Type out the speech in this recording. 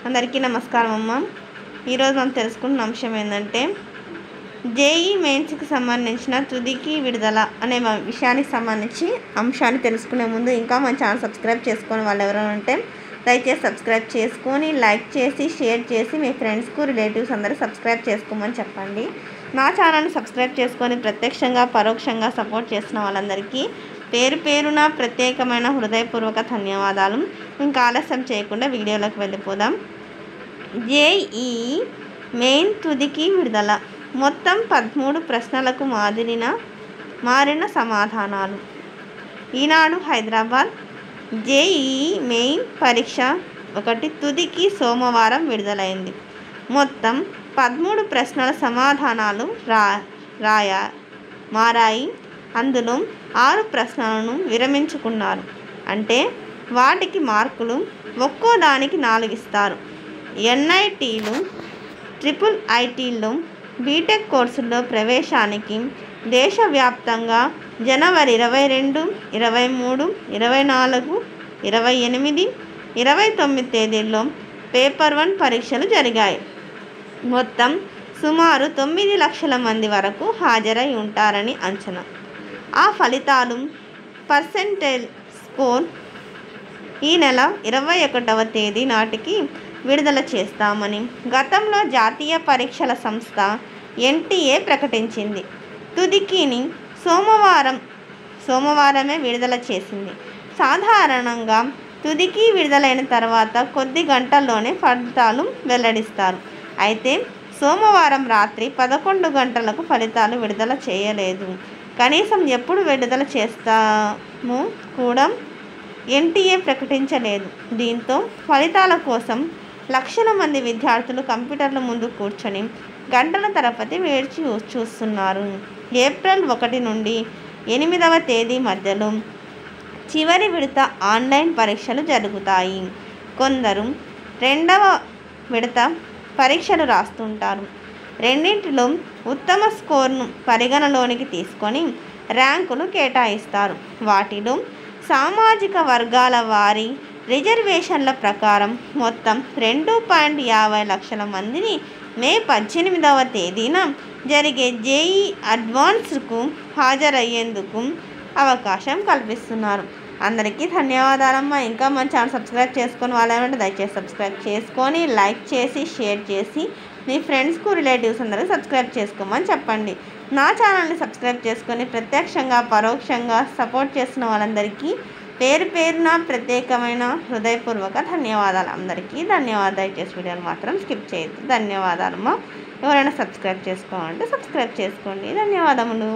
అందరికీ నమస్కారం అమ్మ. ఈరోజు మనం తెలుసుకున్న అంశం ఏంటంటే జేఈ మెయిన్స్కి సంబంధించిన తుదికి విడుదల అనే విషయానికి సంబంధించి అంశాన్ని తెలుసుకునే ముందు ఇంకా మన ఛానల్ సబ్స్క్రైబ్ చేసుకొని వాళ్ళు ఎవరైనా ఉంటే దయచేసి సబ్స్క్రైబ్ చేసుకొని లైక్ చేసి షేర్ చేసి మీ ఫ్రెండ్స్కు రిలేటివ్స్ అందరూ సబ్స్క్రైబ్ చేసుకోమని చెప్పండి. నా ఛానల్ని సబ్స్క్రైబ్ చేసుకొని ప్రత్యక్షంగా పరోక్షంగా సపోర్ట్ చేసిన వాళ్ళందరికీ పేరు పేరున ప్రత్యేకమైన హృదయపూర్వక ధన్యవాదాలు. ఇంకా ఆలస్యం చేయకుండా వీడియోలోకి వెళ్ళిపోదాం. జేఈ మెయిన్ తుదికి విడుదల. మొత్తం 13 ప్రశ్నలకు మారిన సమాధానాలు. ఈనాడు హైదరాబాద్. జేఈ మెయిన్ పరీక్ష 1 తుదికి సోమవారం విడుదలైంది. మొత్తం 13 ప్రశ్నల సమాధానాలు మారాయి. అందులో 6 ప్రశ్నలను విరమించుకున్నారు. అంటే వాటికి మార్కులు ఒక్కో దానికి 4 ఇస్తారు. ఎన్ఐటీలు, ట్రిపుల్ ఐటీల్లో బీటెక్ కోర్సుల్లో ప్రవేశానికి దేశవ్యాప్తంగా జనవరి 22, 23, 24, 28, 29 తేదీల్లో పేపర్ 1 పరీక్షలు జరిగాయి. మొత్తం సుమారు 9 లక్షల మంది వరకు హాజరై ఉంటారని అంచనా. ఆ ఫలితాలు పర్సెంటేజ్ స్కోర్ ఈ నెల 21వ తేదీ నాటికి విడుదల చేస్తామని గతంలో జాతీయ పరీక్షల సంస్థ ఎన్టీఏ ప్రకటించింది. తుదికిని సోమవారమే విడుదల చేసింది. సాధారణంగా తుదికి విడుదలైన తర్వాత కొద్ది గంటల్లోనే ఫలితాలు వెల్లడిస్తారు. అయితే సోమవారం రాత్రి 11 గంటలకు ఫలితాలు విడుదల చేయలేదు. కనీసం ఎప్పుడు విడుదల చేస్తామో కూడా ఎన్టీఏ ప్రకటించలేదు. దీంతో ఫలితాల కోసం లక్షల మంది విద్యార్థులు కంప్యూటర్ల ముందు కూర్చొని గంటల తరబడి వేచి చూస్తున్నారు. ఏప్రిల్ 1 నుండి 8వ తేదీ మధ్యలో చివరి విడత ఆన్లైన్ పరీక్షలు జరుగుతాయి. కొందరు 2వ విడత పరీక్షలు రాస్తుంటారు. రెండింటిలో ఉత్తమ స్కోర్ను పరిగణలోనికి తీసుకొని ర్యాంకులు కేటాయిస్తారు. వాటిలో సామాజిక వర్గాల వారి రిజర్వేషన్ల ప్రకారం మొత్తం 2.50 లక్షల మందిని మే 18వ తేదీన జరిగే జేఈ అడ్వాన్స్డ్కు హాజరయ్యేందుకు అవకాశం కల్పిస్తున్నారు. అందరికీ ధన్యవాదాలమ్మా. ఇంకా మన ఛానల్ సబ్స్క్రైబ్ చేసుకొని వాళ్ళేమంటే దయచేసి సబ్స్క్రైబ్ చేసుకొని లైక్ చేసి షేర్ చేసి మీ ఫ్రెండ్స్కు రిలేటివ్స్ అందరూ సబ్స్క్రైబ్ చేసుకోమని చెప్పండి. నా ఛానల్ని సబ్స్క్రైబ్ చేసుకొని ప్రత్యక్షంగా పరోక్షంగా సపోర్ట్ చేసిన వాళ్ళందరికీ పేరు పేరున ప్రత్యేకమైన హృదయపూర్వక ధన్యవాదాలు. అందరికీ ధన్యవాదాలు. దయచేసి వీడియోని మాత్రం స్కిప్ చేయొద్దు. ధన్యవాదాలమ్మా. ఎవరైనా సబ్స్క్రైబ్ చేసుకోవాలంటే సబ్స్క్రైబ్ చేసుకోండి. ధన్యవాదములు.